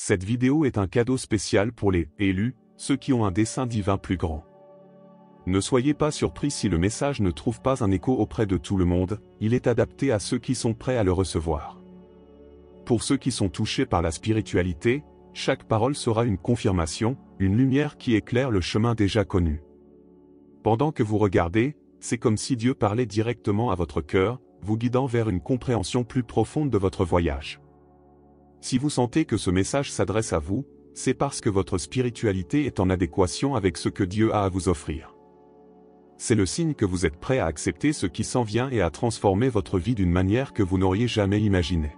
Cette vidéo est un cadeau spécial pour les élus, ceux qui ont un dessein divin plus grand. Ne soyez pas surpris si le message ne trouve pas un écho auprès de tout le monde, il est adapté à ceux qui sont prêts à le recevoir. Pour ceux qui sont touchés par la spiritualité, chaque parole sera une confirmation, une lumière qui éclaire le chemin déjà connu. Pendant que vous regardez, c'est comme si Dieu parlait directement à votre cœur, vous guidant vers une compréhension plus profonde de votre voyage. Si vous sentez que ce message s'adresse à vous, c'est parce que votre spiritualité est en adéquation avec ce que Dieu a à vous offrir. C'est le signe que vous êtes prêt à accepter ce qui s'en vient et à transformer votre vie d'une manière que vous n'auriez jamais imaginée.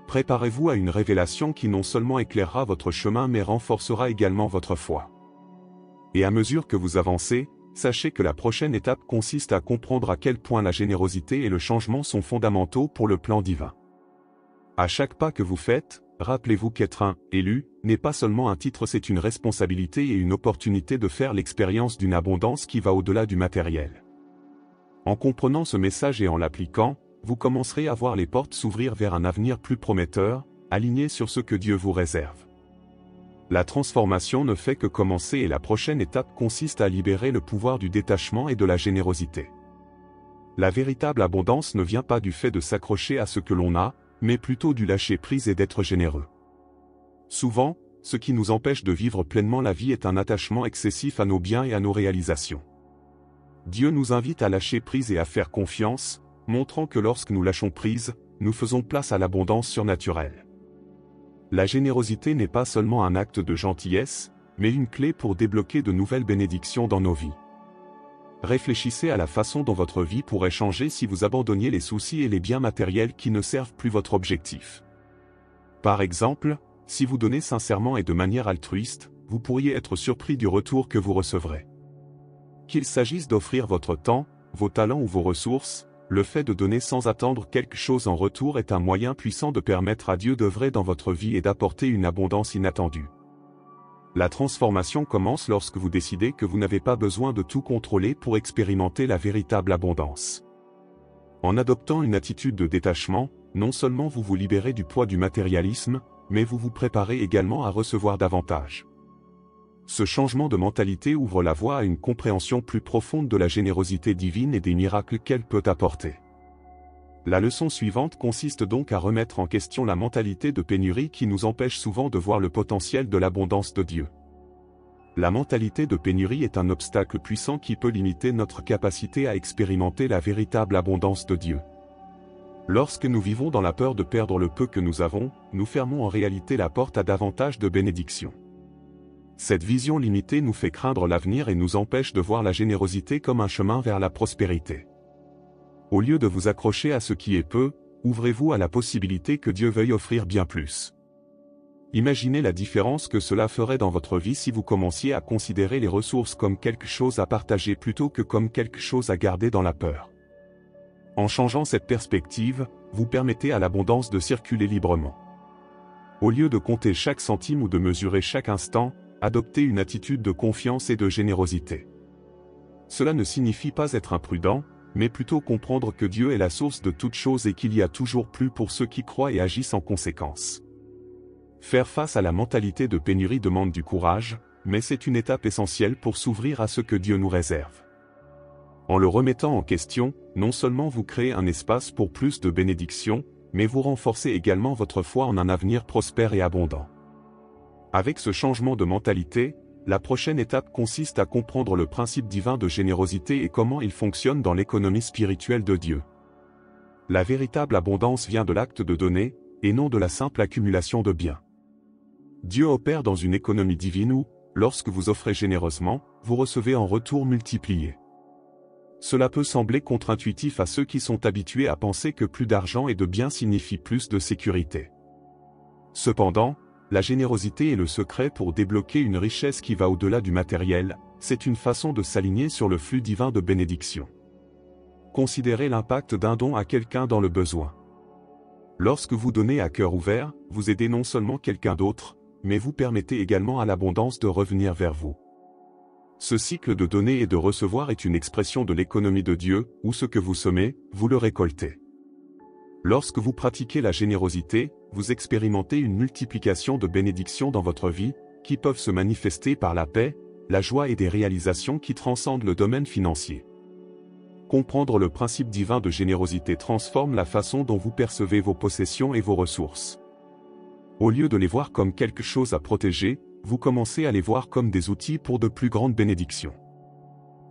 Préparez-vous à une révélation qui non seulement éclairera votre chemin mais renforcera également votre foi. Et à mesure que vous avancez, sachez que la prochaine étape consiste à comprendre à quel point la générosité et le changement sont fondamentaux pour le plan divin. À chaque pas que vous faites, rappelez-vous qu'être un élu n'est pas seulement un titre, c'est une responsabilité et une opportunité de faire l'expérience d'une abondance qui va au-delà du matériel. En comprenant ce message et en l'appliquant, vous commencerez à voir les portes s'ouvrir vers un avenir plus prometteur, aligné sur ce que Dieu vous réserve. La transformation ne fait que commencer et la prochaine étape consiste à libérer le pouvoir du détachement et de la générosité. La véritable abondance ne vient pas du fait de s'accrocher à ce que l'on a, mais plutôt du lâcher-prise et d'être généreux. Souvent, ce qui nous empêche de vivre pleinement la vie est un attachement excessif à nos biens et à nos réalisations. Dieu nous invite à lâcher prise et à faire confiance, montrant que lorsque nous lâchons prise, nous faisons place à l'abondance surnaturelle. La générosité n'est pas seulement un acte de gentillesse, mais une clé pour débloquer de nouvelles bénédictions dans nos vies. Réfléchissez à la façon dont votre vie pourrait changer si vous abandonniez les soucis et les biens matériels qui ne servent plus votre objectif. Par exemple, si vous donnez sincèrement et de manière altruiste, vous pourriez être surpris du retour que vous recevrez. Qu'il s'agisse d'offrir votre temps, vos talents ou vos ressources, le fait de donner sans attendre quelque chose en retour est un moyen puissant de permettre à Dieu d'œuvrer dans votre vie et d'apporter une abondance inattendue. La transformation commence lorsque vous décidez que vous n'avez pas besoin de tout contrôler pour expérimenter la véritable abondance. En adoptant une attitude de détachement, non seulement vous vous libérez du poids du matérialisme, mais vous vous préparez également à recevoir davantage. Ce changement de mentalité ouvre la voie à une compréhension plus profonde de la générosité divine et des miracles qu'elle peut apporter. La leçon suivante consiste donc à remettre en question la mentalité de pénurie qui nous empêche souvent de voir le potentiel de l'abondance de Dieu. La mentalité de pénurie est un obstacle puissant qui peut limiter notre capacité à expérimenter la véritable abondance de Dieu. Lorsque nous vivons dans la peur de perdre le peu que nous avons, nous fermons en réalité la porte à davantage de bénédictions. Cette vision limitée nous fait craindre l'avenir et nous empêche de voir la générosité comme un chemin vers la prospérité. Au lieu de vous accrocher à ce qui est peu, ouvrez-vous à la possibilité que Dieu veuille offrir bien plus. Imaginez la différence que cela ferait dans votre vie si vous commenciez à considérer les ressources comme quelque chose à partager plutôt que comme quelque chose à garder dans la peur. En changeant cette perspective, vous permettez à l'abondance de circuler librement. Au lieu de compter chaque centime ou de mesurer chaque instant, adoptez une attitude de confiance et de générosité. Cela ne signifie pas être imprudent, mais plutôt comprendre que Dieu est la source de toutes choses et qu'il y a toujours plus pour ceux qui croient et agissent en conséquence. Faire face à la mentalité de pénurie demande du courage, mais c'est une étape essentielle pour s'ouvrir à ce que Dieu nous réserve. En le remettant en question, non seulement vous créez un espace pour plus de bénédictions, mais vous renforcez également votre foi en un avenir prospère et abondant. Avec ce changement de mentalité, la prochaine étape consiste à comprendre le principe divin de générosité et comment il fonctionne dans l'économie spirituelle de Dieu. La véritable abondance vient de l'acte de donner, et non de la simple accumulation de biens. Dieu opère dans une économie divine où, lorsque vous offrez généreusement, vous recevez en retour multiplié. Cela peut sembler contre-intuitif à ceux qui sont habitués à penser que plus d'argent et de biens signifie plus de sécurité. Cependant, la générosité est le secret pour débloquer une richesse qui va au-delà du matériel, c'est une façon de s'aligner sur le flux divin de bénédiction. Considérez l'impact d'un don à quelqu'un dans le besoin. Lorsque vous donnez à cœur ouvert, vous aidez non seulement quelqu'un d'autre, mais vous permettez également à l'abondance de revenir vers vous. Ce cycle de donner et de recevoir est une expression de l'économie de Dieu, où ce que vous semez, vous le récoltez. Lorsque vous pratiquez la générosité, vous expérimentez une multiplication de bénédictions dans votre vie, qui peuvent se manifester par la paix, la joie et des réalisations qui transcendent le domaine financier. Comprendre le principe divin de générosité transforme la façon dont vous percevez vos possessions et vos ressources. Au lieu de les voir comme quelque chose à protéger, vous commencez à les voir comme des outils pour de plus grandes bénédictions.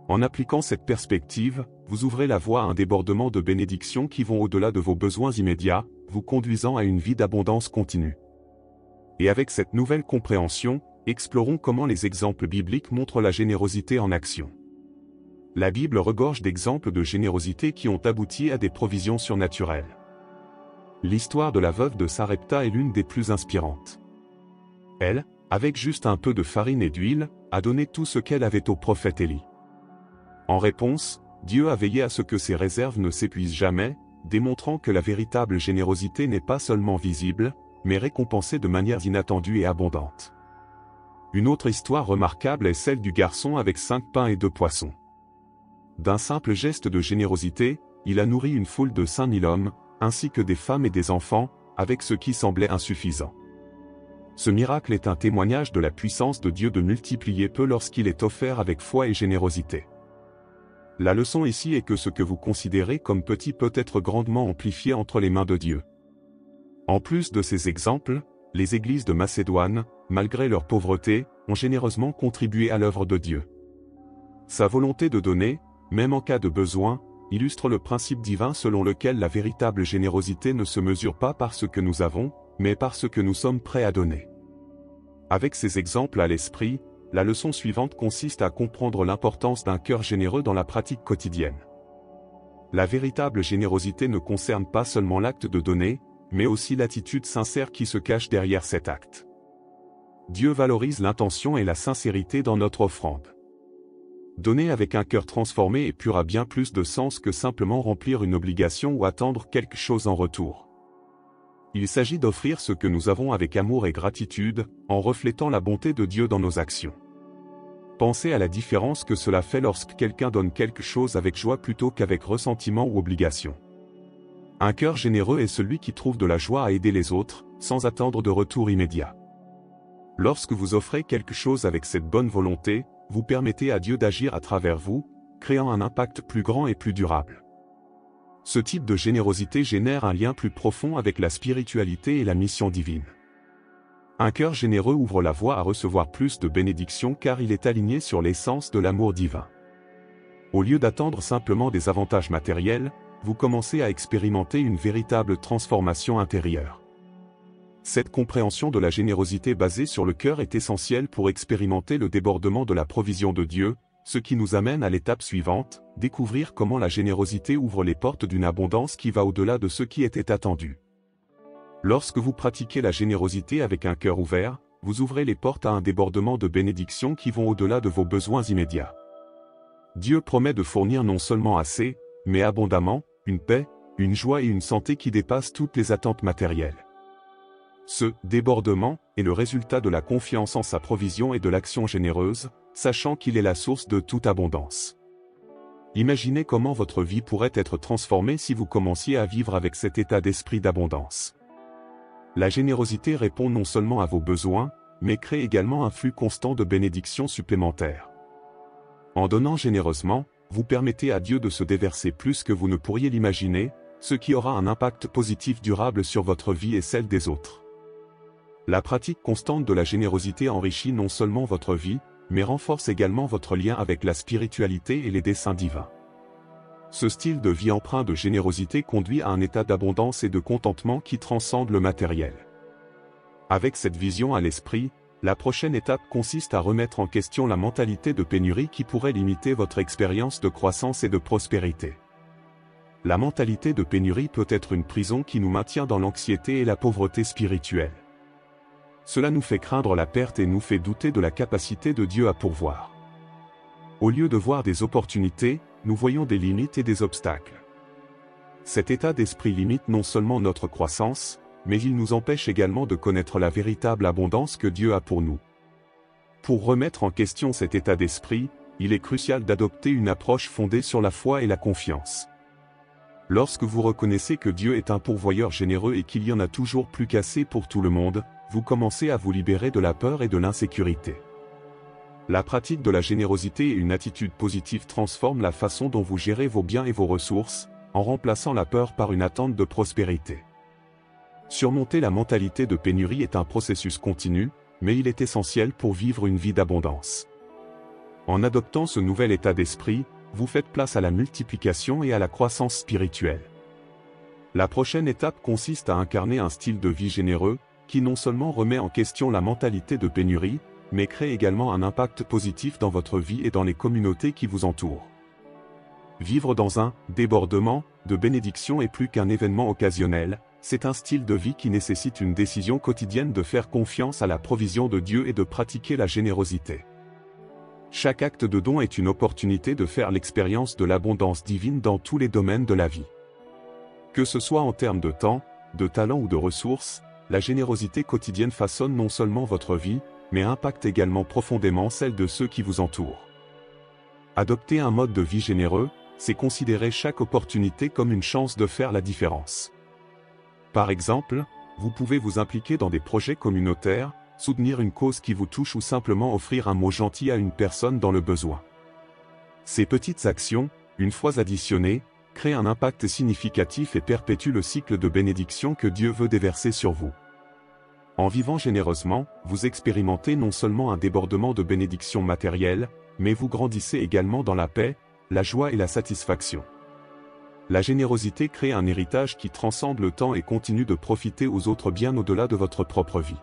En appliquant cette perspective, vous ouvrez la voie à un débordement de bénédictions qui vont au-delà de vos besoins immédiats, vous conduisant à une vie d'abondance continue. Et avec cette nouvelle compréhension, explorons comment les exemples bibliques montrent la générosité en action. La Bible regorge d'exemples de générosité qui ont abouti à des provisions surnaturelles. L'histoire de la veuve de Sarepta est l'une des plus inspirantes. Elle, avec juste un peu de farine et d'huile, a donné tout ce qu'elle avait au prophète Élie. En réponse, Dieu a veillé à ce que ses réserves ne s'épuisent jamais, démontrant que la véritable générosité n'est pas seulement visible, mais récompensée de manière inattendue et abondante. Une autre histoire remarquable est celle du garçon avec 5 pains et 2 poissons. D'un simple geste de générosité, il a nourri une foule de 5000 hommes, ainsi que des femmes et des enfants, avec ce qui semblait insuffisant. Ce miracle est un témoignage de la puissance de Dieu de multiplier peu lorsqu'il est offert avec foi et générosité. La leçon ici est que ce que vous considérez comme petit peut être grandement amplifié entre les mains de Dieu. En plus de ces exemples, les églises de Macédoine, malgré leur pauvreté, ont généreusement contribué à l'œuvre de Dieu. Sa volonté de donner, même en cas de besoin, illustre le principe divin selon lequel la véritable générosité ne se mesure pas par ce que nous avons, mais par ce que nous sommes prêts à donner. Avec ces exemples à l'esprit, la leçon suivante consiste à comprendre l'importance d'un cœur généreux dans la pratique quotidienne. La véritable générosité ne concerne pas seulement l'acte de donner, mais aussi l'attitude sincère qui se cache derrière cet acte. Dieu valorise l'intention et la sincérité dans notre offrande. Donner avec un cœur transformé et pur a bien plus de sens que simplement remplir une obligation ou attendre quelque chose en retour. Il s'agit d'offrir ce que nous avons avec amour et gratitude, en reflétant la bonté de Dieu dans nos actions. Pensez à la différence que cela fait lorsque quelqu'un donne quelque chose avec joie plutôt qu'avec ressentiment ou obligation. Un cœur généreux est celui qui trouve de la joie à aider les autres, sans attendre de retour immédiat. Lorsque vous offrez quelque chose avec cette bonne volonté, vous permettez à Dieu d'agir à travers vous, créant un impact plus grand et plus durable. Ce type de générosité génère un lien plus profond avec la spiritualité et la mission divine. Un cœur généreux ouvre la voie à recevoir plus de bénédictions car il est aligné sur l'essence de l'amour divin. Au lieu d'attendre simplement des avantages matériels, vous commencez à expérimenter une véritable transformation intérieure. Cette compréhension de la générosité basée sur le cœur est essentielle pour expérimenter le débordement de la provision de Dieu, ce qui nous amène à l'étape suivante, découvrir comment la générosité ouvre les portes d'une abondance qui va au-delà de ce qui était attendu. Lorsque vous pratiquez la générosité avec un cœur ouvert, vous ouvrez les portes à un débordement de bénédictions qui vont au-delà de vos besoins immédiats. Dieu promet de fournir non seulement assez, mais abondamment, une paix, une joie et une santé qui dépassent toutes les attentes matérielles. Ce débordement est le résultat de la confiance en sa provision et de l'action généreuse, sachant qu'il est la source de toute abondance. Imaginez comment votre vie pourrait être transformée si vous commenciez à vivre avec cet état d'esprit d'abondance. La générosité répond non seulement à vos besoins, mais crée également un flux constant de bénédictions supplémentaires. En donnant généreusement, vous permettez à Dieu de se déverser plus que vous ne pourriez l'imaginer, ce qui aura un impact positif durable sur votre vie et celle des autres. La pratique constante de la générosité enrichit non seulement votre vie, mais renforce également votre lien avec la spiritualité et les desseins divins. Ce style de vie empreint de générosité conduit à un état d'abondance et de contentement qui transcende le matériel. Avec cette vision à l'esprit, la prochaine étape consiste à remettre en question la mentalité de pénurie qui pourrait limiter votre expérience de croissance et de prospérité. La mentalité de pénurie peut être une prison qui nous maintient dans l'anxiété et la pauvreté spirituelle. Cela nous fait craindre la perte et nous fait douter de la capacité de Dieu à pourvoir. Au lieu de voir des opportunités, nous voyons des limites et des obstacles. Cet état d'esprit limite non seulement notre croissance, mais il nous empêche également de connaître la véritable abondance que Dieu a pour nous. Pour remettre en question cet état d'esprit, il est crucial d'adopter une approche fondée sur la foi et la confiance. Lorsque vous reconnaissez que Dieu est un pourvoyeur généreux et qu'il y en a toujours plus qu'assez pour tout le monde, vous commencez à vous libérer de la peur et de l'insécurité. La pratique de la générosité et une attitude positive transforment la façon dont vous gérez vos biens et vos ressources, en remplaçant la peur par une attente de prospérité. Surmonter la mentalité de pénurie est un processus continu, mais il est essentiel pour vivre une vie d'abondance. En adoptant ce nouvel état d'esprit, vous faites place à la multiplication et à la croissance spirituelle. La prochaine étape consiste à incarner un style de vie généreux, qui non seulement remet en question la mentalité de pénurie, mais crée également un impact positif dans votre vie et dans les communautés qui vous entourent. Vivre dans un débordement de bénédiction est plus qu'un événement occasionnel, c'est un style de vie qui nécessite une décision quotidienne de faire confiance à la provision de Dieu et de pratiquer la générosité. Chaque acte de don est une opportunité de faire l'expérience de l'abondance divine dans tous les domaines de la vie. Que ce soit en termes de temps, de talent ou de ressources, la générosité quotidienne façonne non seulement votre vie, mais impacte également profondément celle de ceux qui vous entourent. Adopter un mode de vie généreux, c'est considérer chaque opportunité comme une chance de faire la différence. Par exemple, vous pouvez vous impliquer dans des projets communautaires, soutenir une cause qui vous touche ou simplement offrir un mot gentil à une personne dans le besoin. Ces petites actions, une fois additionnées, créent un impact significatif et perpétuent le cycle de bénédiction que Dieu veut déverser sur vous. En vivant généreusement, vous expérimentez non seulement un débordement de bénédictions matérielles, mais vous grandissez également dans la paix, la joie et la satisfaction. La générosité crée un héritage qui transcende le temps et continue de profiter aux autres bien au-delà de votre propre vie.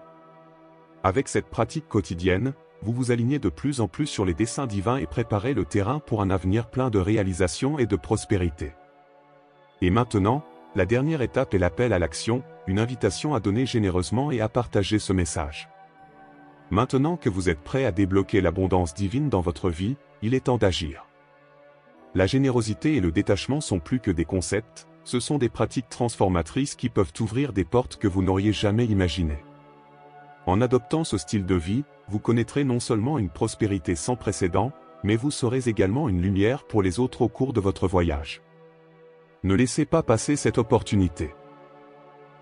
Avec cette pratique quotidienne, vous vous alignez de plus en plus sur les desseins divins et préparez le terrain pour un avenir plein de réalisation et de prospérité. Et maintenant, la dernière étape est l'appel à l'action, une invitation à donner généreusement et à partager ce message. Maintenant que vous êtes prêt à débloquer l'abondance divine dans votre vie, il est temps d'agir. La générosité et le détachement sont plus que des concepts, ce sont des pratiques transformatrices qui peuvent ouvrir des portes que vous n'auriez jamais imaginées. En adoptant ce style de vie, vous connaîtrez non seulement une prospérité sans précédent, mais vous serez également une lumière pour les autres au cours de votre voyage. Ne laissez pas passer cette opportunité.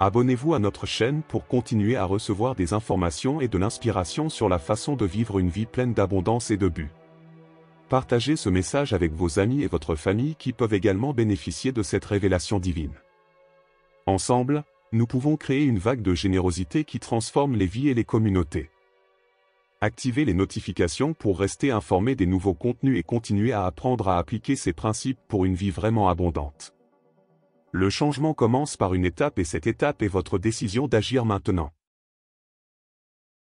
Abonnez-vous à notre chaîne pour continuer à recevoir des informations et de l'inspiration sur la façon de vivre une vie pleine d'abondance et de but. Partagez ce message avec vos amis et votre famille qui peuvent également bénéficier de cette révélation divine. Ensemble, nous pouvons créer une vague de générosité qui transforme les vies et les communautés. Activez les notifications pour rester informé des nouveaux contenus et continuer à apprendre à appliquer ces principes pour une vie vraiment abondante. Le changement commence par une étape et cette étape est votre décision d'agir maintenant.